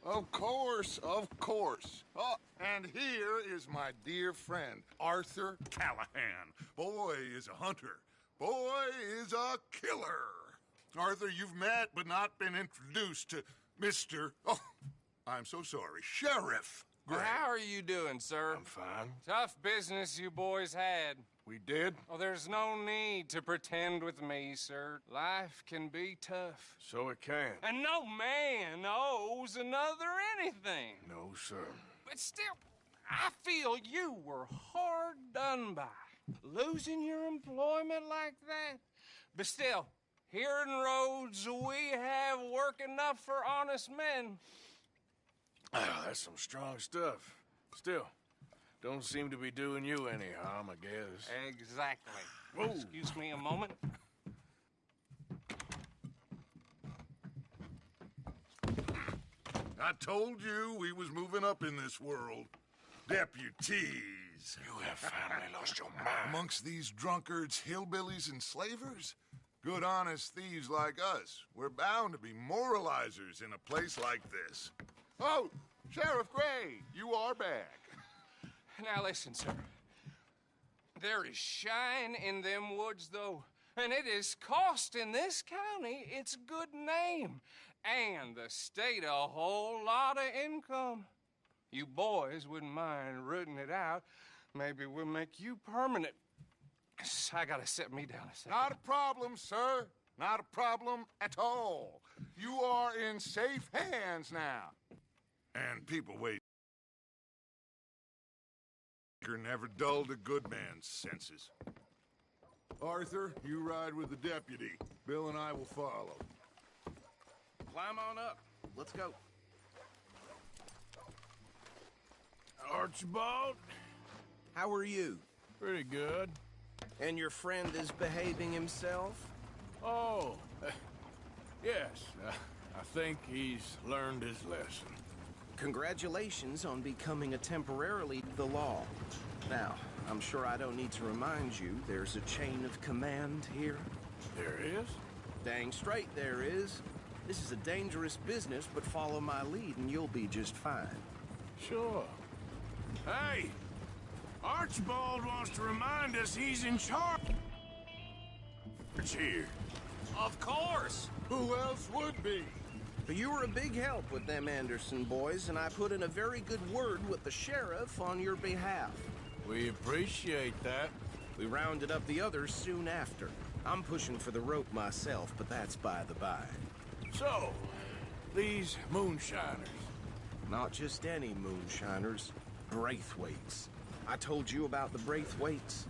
Of course, of course. Oh, and here is my dear friend, Arthur Callahan. Boy is a hunter. Boy is a killer. Arthur, you've met but not been introduced to Mr. Oh, I'm so sorry, Sheriff Gray. How are you doing, sir? I'm fine. Tough business you boys had. We did? Oh, there's no need to pretend with me, sir. Life can be tough. So it can. And no man owes another anything. No, sir. But still, I feel you were hard done by. Losing your employment like that. But still, here in Rhodes, we have work enough for honest men. Oh, that's some strong stuff. Still, don't seem to be doing you any harm, I guess. Exactly. Whoa. Excuse me a moment. I told you we was moving up in this world. Deputies. You have finally lost your mind. Amongst these drunkards, hillbillies, and slavers? Good, honest thieves like us. We're bound to be moralizers in a place like this. Oh, Sheriff Gray, you are back. Now listen, sir. There is shine in them woods, though, and it is costing this county its good name and the state a whole lot of income. You boys wouldn't mind rooting it out. Maybe we'll make you permanent. I gotta sit me down a second. Not a problem, sir. Not a problem at all. You are in safe hands now. And people wait. Never dulled a good man's senses. Arthur, you ride with the deputy. Bill and I will follow. Climb on up. Let's go. Archibald? How are you? Pretty good. And your friend is behaving himself? Oh, yes. I think he's learned his lesson. Congratulations on becoming a temporarily the law. Now, I'm sure I don't need to remind you there's a chain of command here. There is? Dang straight there is. This is a dangerous business, but follow my lead and you'll be just fine. Sure. Hey! Archibald wants to remind us he's in charge here. Of course! Who else would be? But you were a big help with them Anderson boys, and I put in a very good word with the sheriff on your behalf. We appreciate that. We rounded up the others soon after. I'm pushing for the rope myself, but that's by the by. So, these moonshiners. Not just any moonshiners, Braithwaites. I told you about the Braithwaites.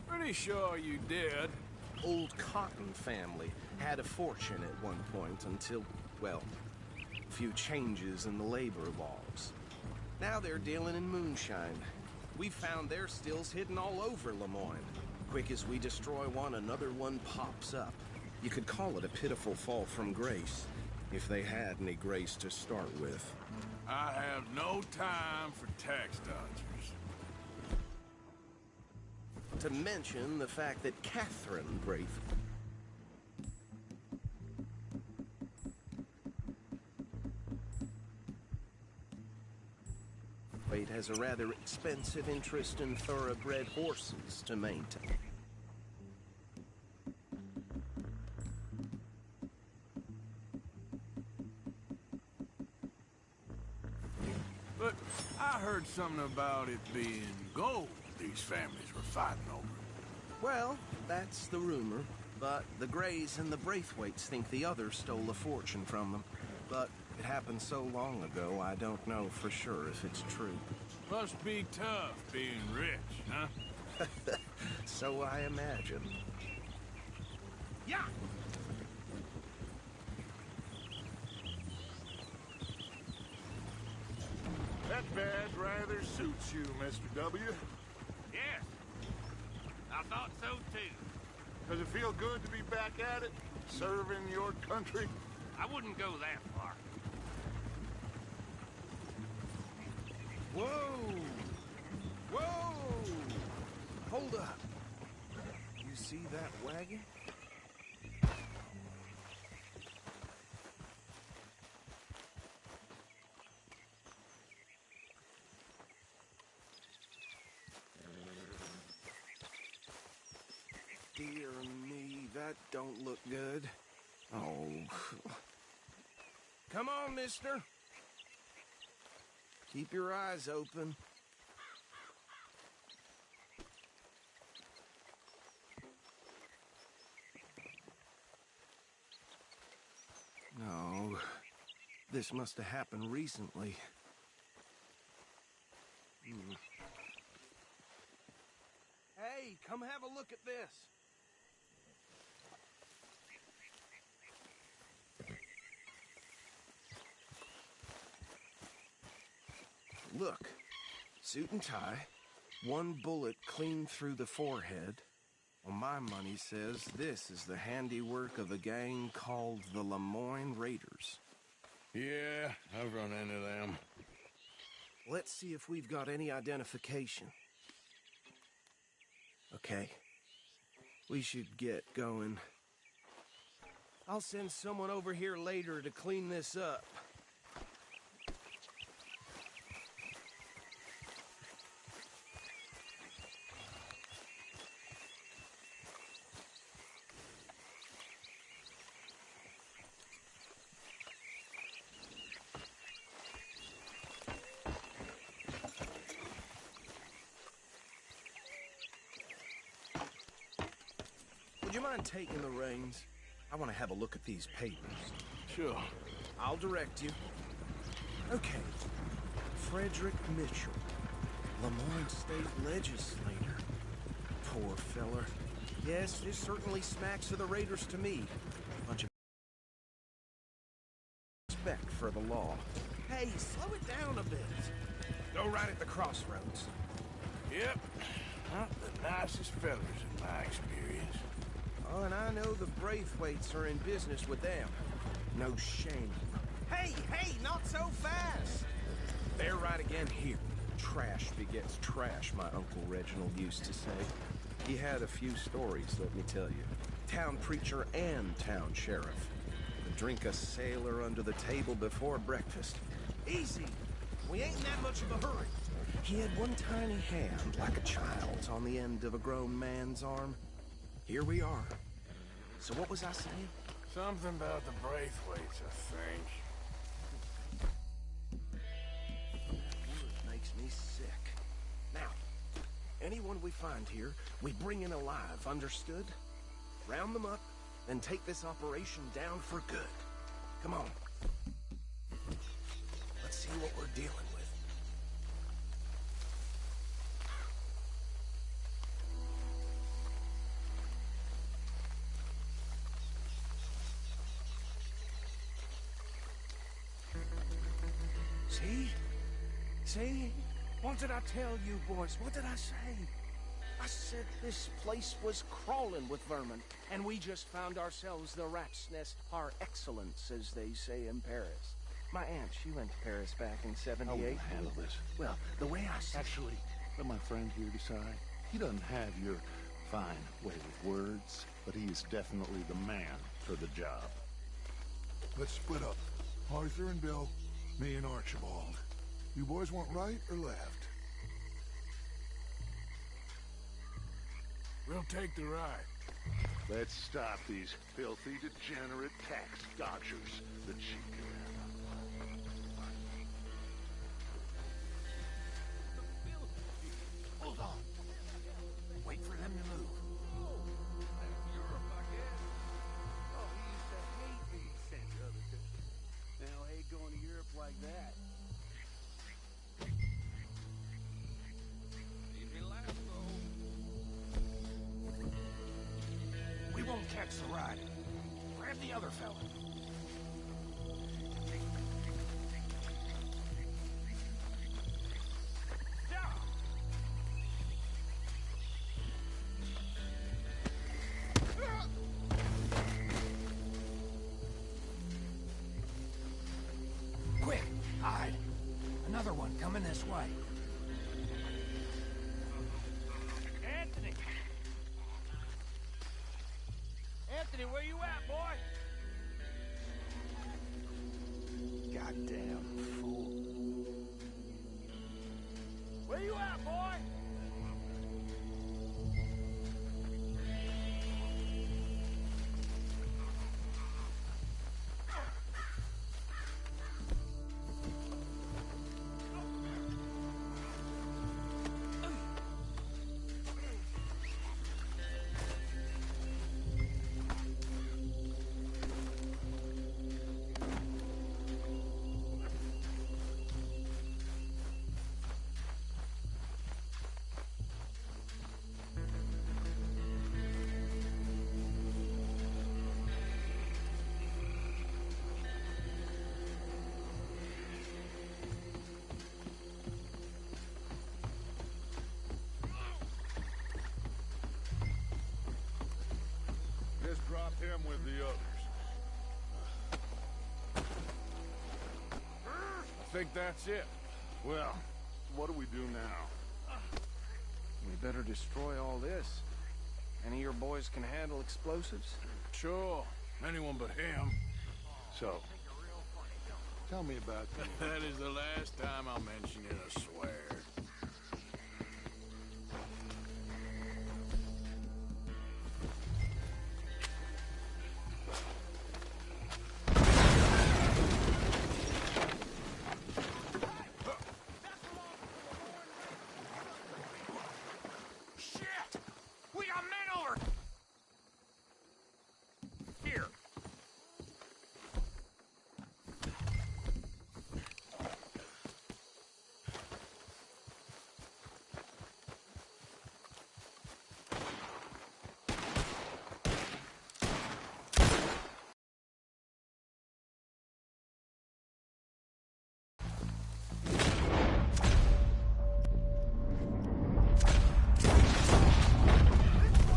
Pretty sure you did. Old Cotton family had a fortune at one point until, well, a few changes in the labor laws. Now they're dealing in moonshine. We found their stills hidden all over Lemoyne. Quick as we destroy one, another one pops up. You could call it a pitiful fall from grace, if they had any grace to start with. I have no time for tax dodgers. To mention the fact that Catherine Braithwaite has a rather expensive interest in thoroughbred horses to maintain. But I heard something about it being gold these families were fighting over. Well, that's the rumor. But the Greys and the Braithwaites think the other stole a fortune from them. But it happened so long ago, I don't know for sure if it's true. Must be tough being rich, huh? So I imagine. Yeah! That badge rather suits you, Mr. W. Yes. I thought so, too. Does it feel good to be back at it, serving your country? I wouldn't go that far. Whoa! Whoa! Hold up. You see that wagon? dear me, that don't look good. Oh. Come on, mister. Keep your eyes open. No, this must have happened recently. Hey, come have a look at this. Look, suit and tie, one bullet clean through the forehead. Well, my money says this is the handiwork of a gang called the Lemoyne Raiders. Yeah, I've run into them. Let's see if we've got any identification. Okay, we should get going. I'll send someone over here later to clean this up. Would you mind taking the reins? I want to have a look at these papers. Sure. I'll direct you. Okay. Frederick Mitchell, Lemoyne State Legislator. Poor feller. Yes, this certainly smacks of the Raiders to me. Bunch of respect for the law. Hey, slow it down a bit. Go right at the crossroads. Yep. Not the nicest fellas in my experience. Oh, and I know the Braithwaites are in business with them. No shame. Hey, not so fast! They're right again here. Trash begets trash, my Uncle Reginald used to say. He had a few stories, let me tell you. Town preacher and town sheriff. Could drink a sailor under the table before breakfast. Easy! We ain't in that much of a hurry. He had one tiny hand, like a child's, on the end of a grown man's arm. Here we are. So what was I saying? Something about the Braithwaites, I think. It makes me sick. Now, anyone we find here, we bring in alive, understood? Round them up, and take this operation down for good. Come on. Let's see what we're dealing with. See? What did I tell you, boys? What did I say? I said this place was crawling with vermin, and we just found ourselves the rat's nest par excellence, as they say in Paris. My aunt, she went to Paris back in '78. I will handle this. Well, the way I said... Actually, let my friend here decide. He doesn't have your fine way with words, but he is definitely the man for the job. Let's split up. Arthur and Bill, me and Archibald. You boys want right or left? We'll take the right. Let's stop these filthy, degenerate tax dodgers. The cheek. Hold on. Wait for them to move. Europe, I guess. Oh, he used to hate being sent to other countries. Now, I hate going to Europe like that. Easy last, though. We won't catch the ride. Grab the other fella. Quick, hide. Another one coming this way. Anthony! Anthony, where you at, boy? Goddamn fool. Where you at, boy? the others. I think that's it. Well, what do we do now? We better destroy all this. Any of your boys can handle explosives? Sure. Anyone but him. So, tell me about the... That is the last time I'll mention it, I swear. Shit! We got men over here.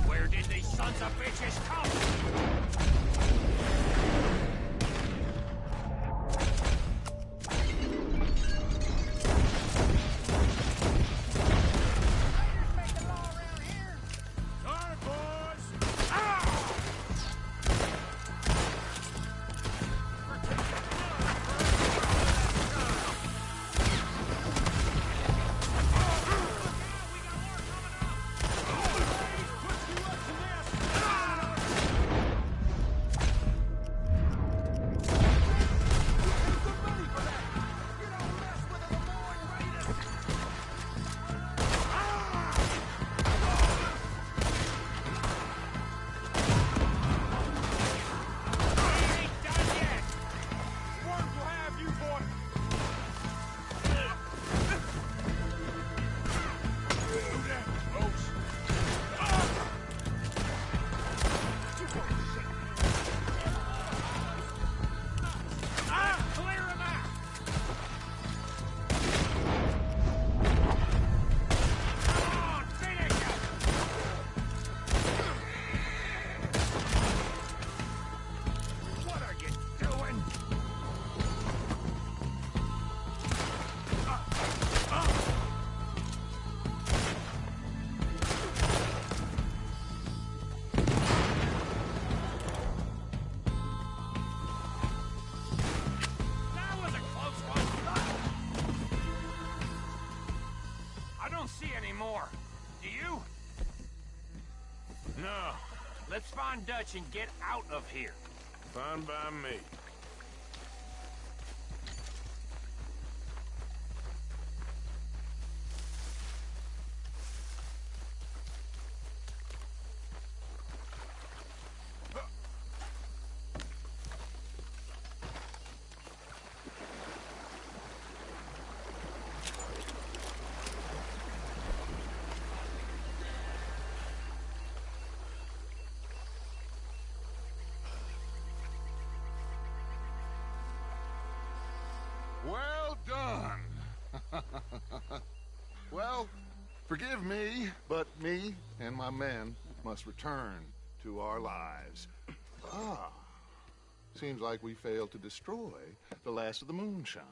Where did these sons of bitches come? Sorry, boys! No. Let's find Dutch and get out of here. Fine by me. Well done. Well, forgive me, but me and my men must return to our lives. Ah, seems like we failed to destroy the last of the moonshine.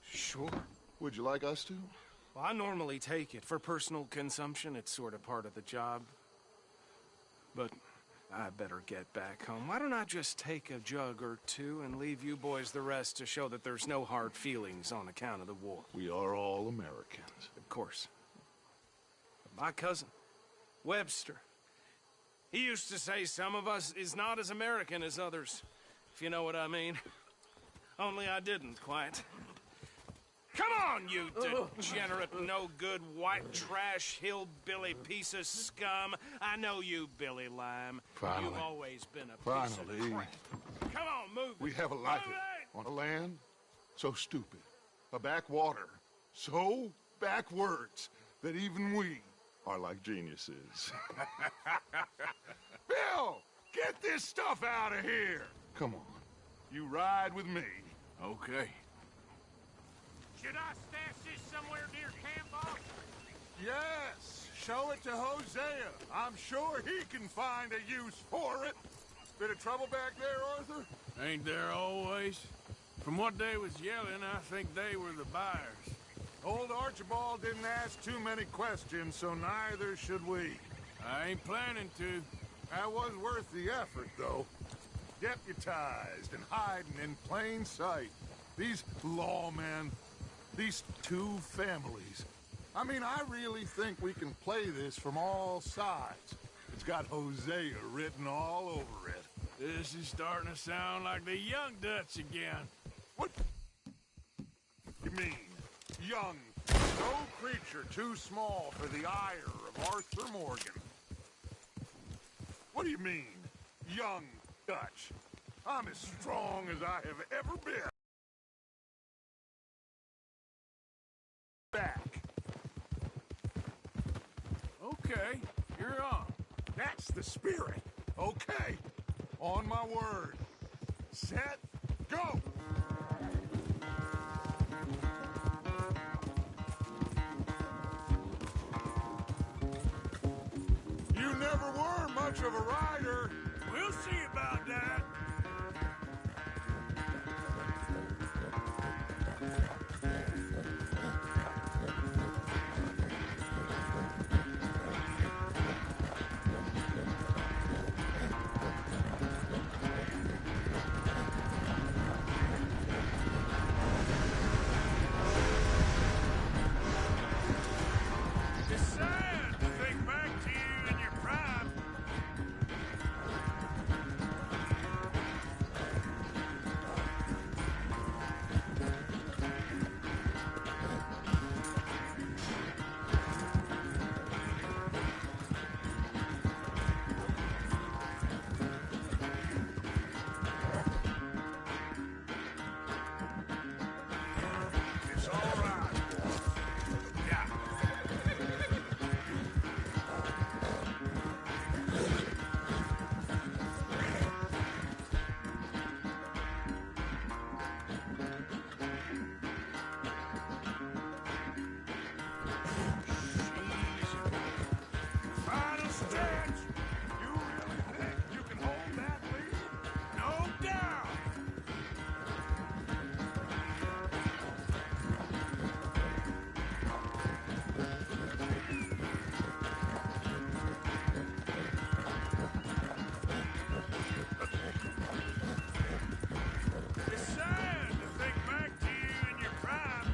Sure. Would you like us to? Well, I normally take it. For personal consumption, it's sort of part of the job. But I better get back home. Why don't I just take a jug or two and leave you boys the rest to show that there's no hard feelings on account of the war? We are all Americans. Of course. But my cousin, Webster, he used to say some of us is not as American as others, if you know what I mean. Only I didn't quite. Come on, you degenerate, no-good, white trash, hillbilly piece of scum. I know you, Billy Lime. Finally. You've always been a piece Finally. of crap. Come on, move it. We have a life Move it! on a land so stupid, a backwater so backwards that even we are like geniuses. Bill, get this stuff out of here. Come on, you ride with me. Okay. Should I stash this somewhere near camp, boss? Yes, show it to Hosea. I'm sure he can find a use for it. Bit of trouble back there, Arthur? Ain't there always? From what they was yelling, I think they were the buyers. Old Archibald didn't ask too many questions, so neither should we. I ain't planning to. That was worth the effort, though. Deputized and hiding in plain sight. These lawmen, these two families. I mean, I really think we can play this from all sides. It's got Hosea written all over it. This is starting to sound like the Young Dutch again. What you mean? Young. No creature too small for the ire of Arthur Morgan. What do you mean, young Dutch? I'm as strong as I have ever been. Back. Okay, you're on. That's the spirit. Okay. On my word. Set. Go! You never were much of a rider. We'll see about that. It's sad to think back to you in your prime. It's all right. Yeah. Final stretch. You really think you can hold that lead? No doubt. It's sad to think back to you in your prime.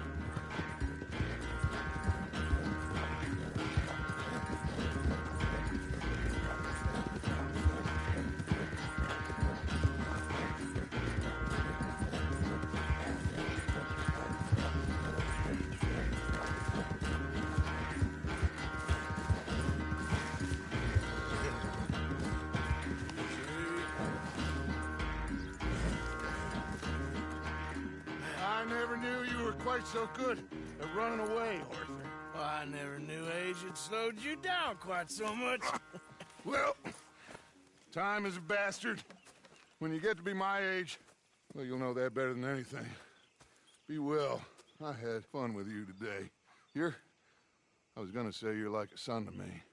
I never knew you were quite so good at running away, Arthur. Well, I never knew age had slowed you down quite so much. Well, time is a bastard. When you get to be my age, well, you'll know that better than anything. Be well. I had fun with you today. I was gonna say you're like a son to me.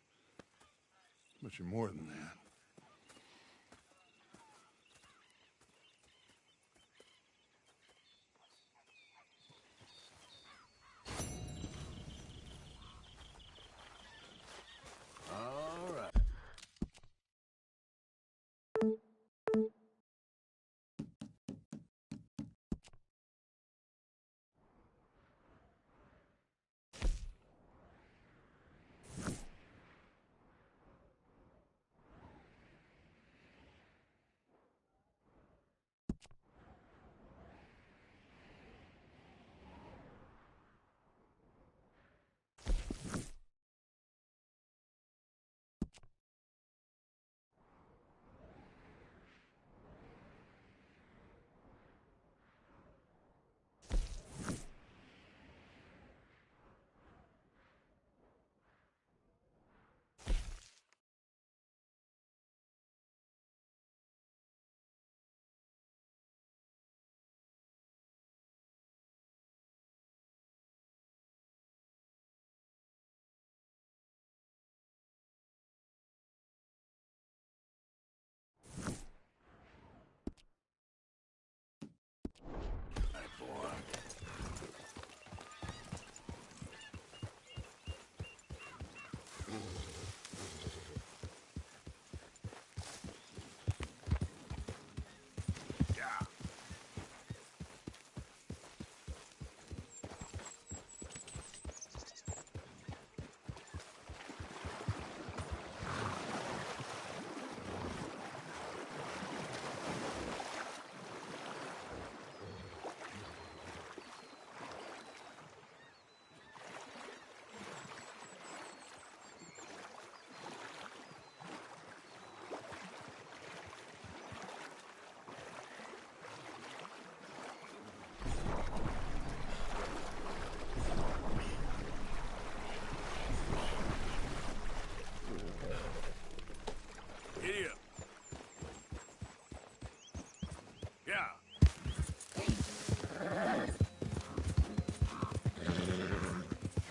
But you're more than that. All right.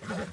Yeah.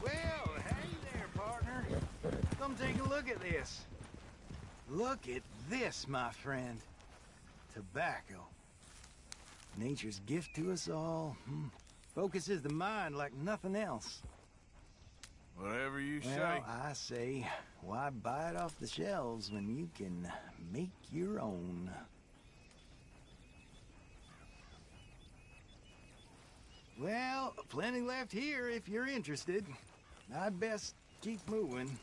Well, hey there, partner. Come take a look at this. Look at this, my friend. Tobacco. Nature's gift to us all. Focuses the mind like nothing else. Whatever you say. Well, I say, why buy it off the shelves when you can make your own? Well, plenty left here if you're interested. I'd best keep moving.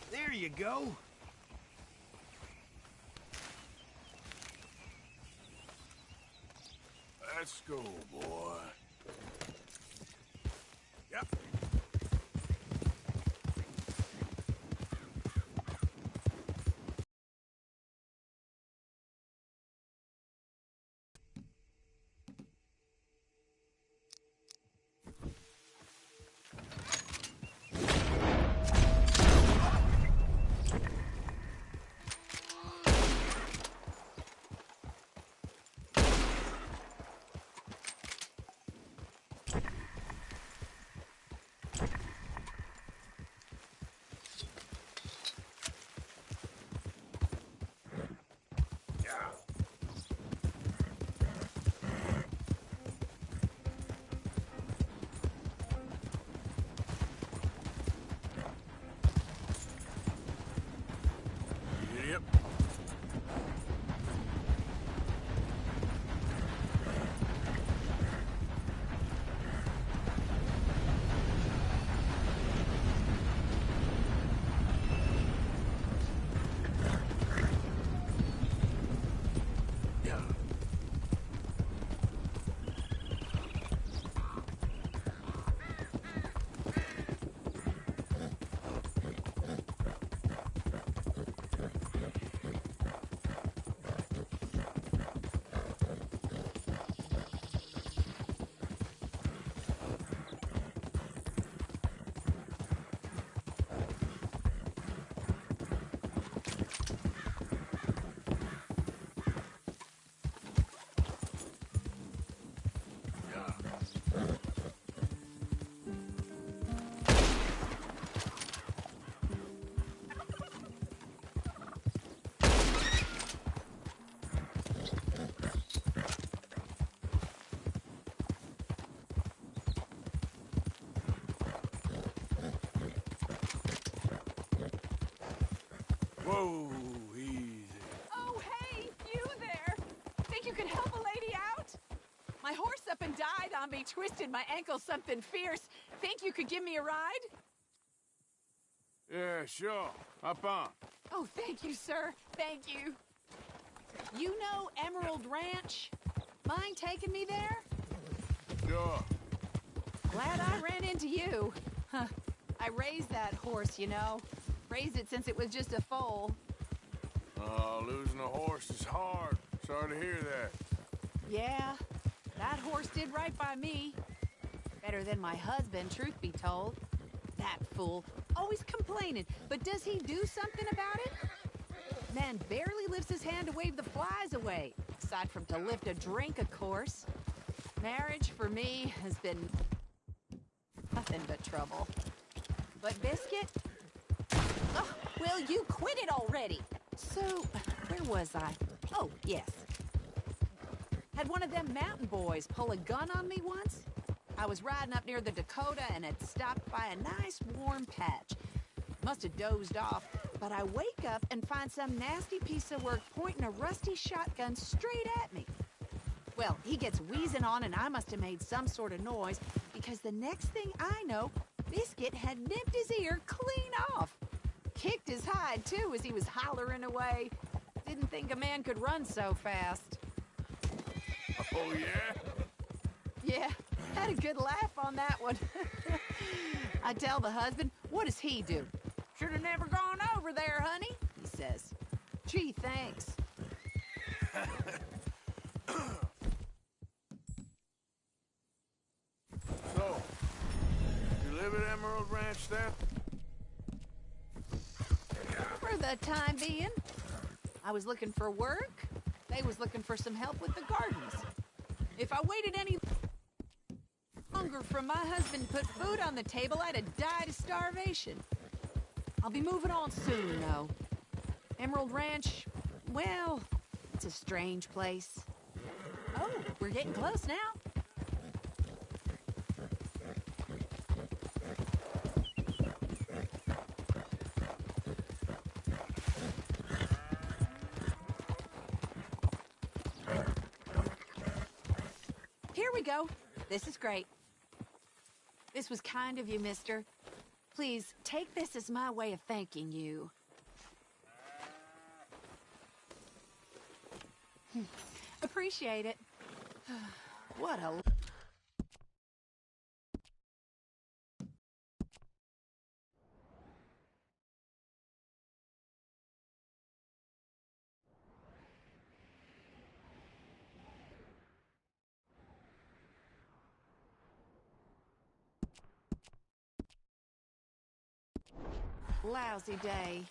There you go. Let's go, boy. Yep. Yep. Whoa, easy. Oh, hey, you there! Think you can help a lady out? My horse up and died on me, twisted my ankle something fierce. Think you could give me a ride? Yeah, sure. Hop on. Oh, thank you, sir. Thank you. You know Emerald Ranch? Mind taking me there? Sure. Glad I ran into you. Huh. I raised that horse, you know. Raised it since it was just a foal. Losing a horse is hard. Sorry to hear that. Yeah, that horse did right by me. Better than my husband, truth be told. That fool, always complaining, but does he do something about it? Man barely lifts his hand to wave the flies away, aside from to lift a drink, of course. Marriage, for me, has been nothing but trouble. But Biscuit? Oh, will you quit it already? So, where was I? Oh, yes. Had one of them mountain boys pull a gun on me once. I was riding up near the Dakota and had stopped by a nice warm patch. Must have dozed off, but I wake up and find some nasty piece of work pointing a rusty shotgun straight at me. Well, he gets wheezing on and I must have made some sort of noise because the next thing I know, Biscuit had nipped his ear clean off. Kicked his hide, too, as he was hollering away. Didn't think a man could run so fast. Oh, yeah? Yeah, had a good laugh on that one. I tell the husband, what does he do? Should have never gone over there, honey, he says. Gee, thanks. So, you live at Emerald Ranch then? For the time being. I was looking for work. They was looking for some help with the gardens. If I waited any longer for my husband to put food on the table, I'd have died of starvation. I'll be moving on soon, though. Emerald Ranch, well, it's a strange place. Oh, we're getting close now. Here we go. This is great. This was kind of you, mister. Please, take this as my way of thanking you. Appreciate it. What a... lousy day.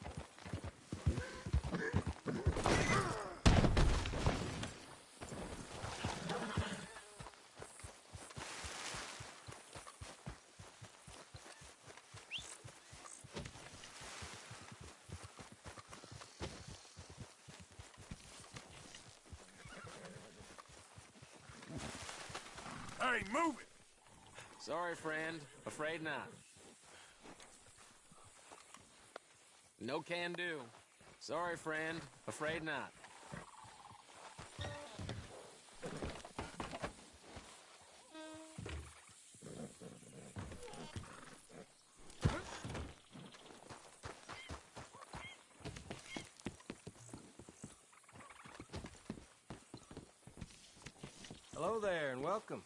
Hey, move it! Sorry, friend. Afraid not. No can do. Sorry, friend. Afraid not. Hello there, and welcome.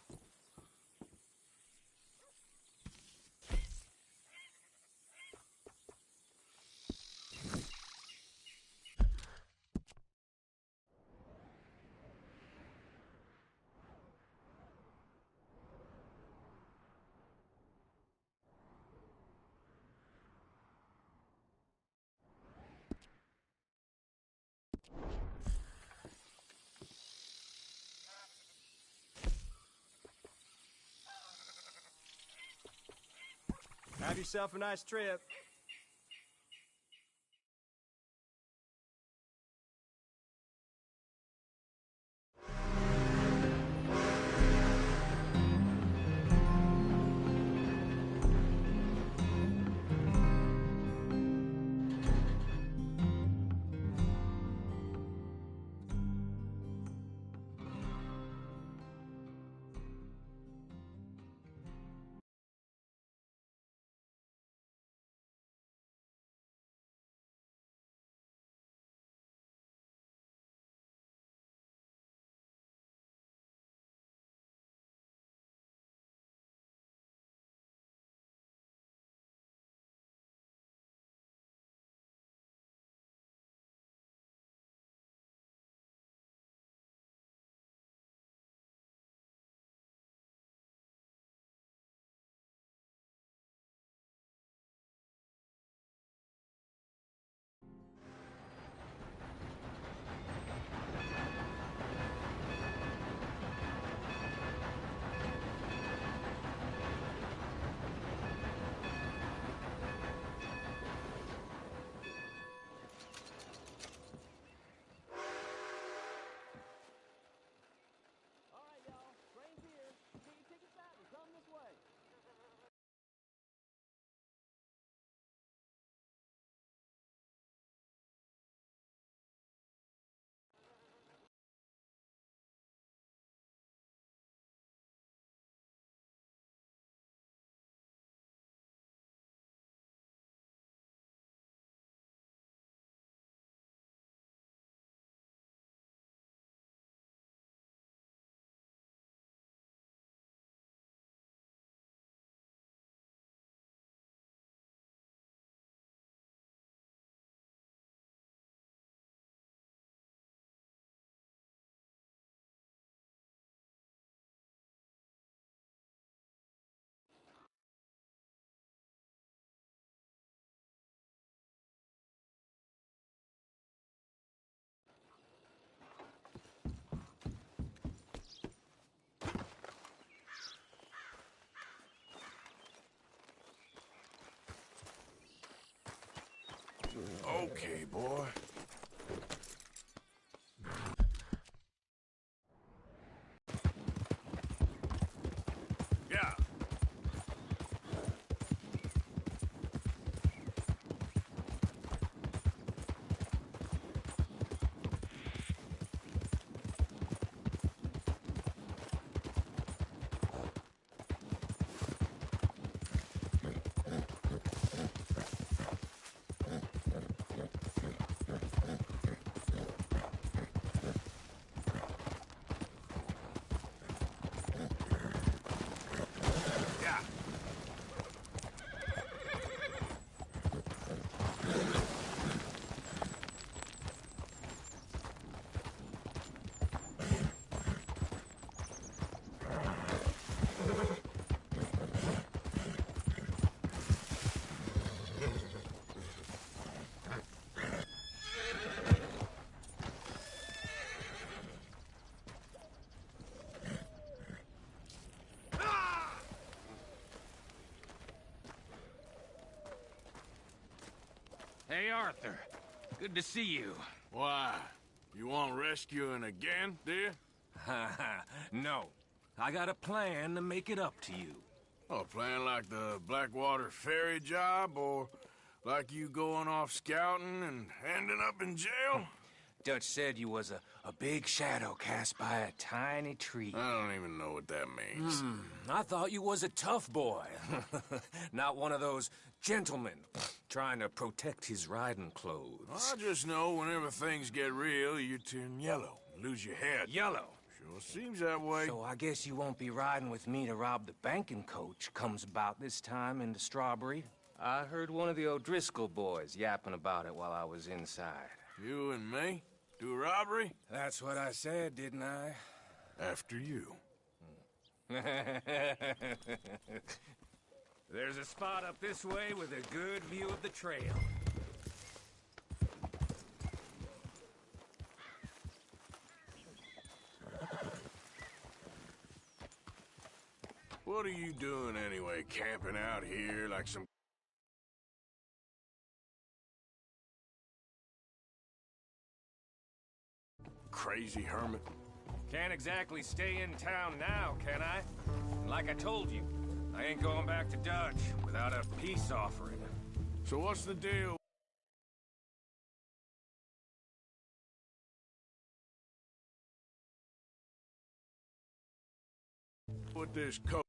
Have yourself a nice trip. Okay, boy. Yeah. Hey, Arthur. Good to see you. Why? You want rescuing again, dear? No. I got a plan to make it up to you. Oh, playing like the Blackwater ferry job, or like you going off scouting and ending up in jail? Dutch said you was a big shadow cast by a tiny tree. I don't even know what that means. I thought you was a tough boy. Not one of those gentlemen trying to protect his riding clothes. I just know whenever things get real, you turn yellow, lose your head. Yellow. Sure seems that way. So I guess you won't be riding with me to rob the banking coach comes about this time in the Strawberry. I heard one of the O'Driscoll boys yapping about it while I was inside. You and me? Do a robbery? That's what I said, didn't I? After you. There's a spot up this way with a good view of the trail. What are you doing anyway, camping out here like some crazy hermit? Can't exactly stay in town now, can I? Like I told you, I ain't going back to Dutch without a peace offering. So what's the deal with this coat?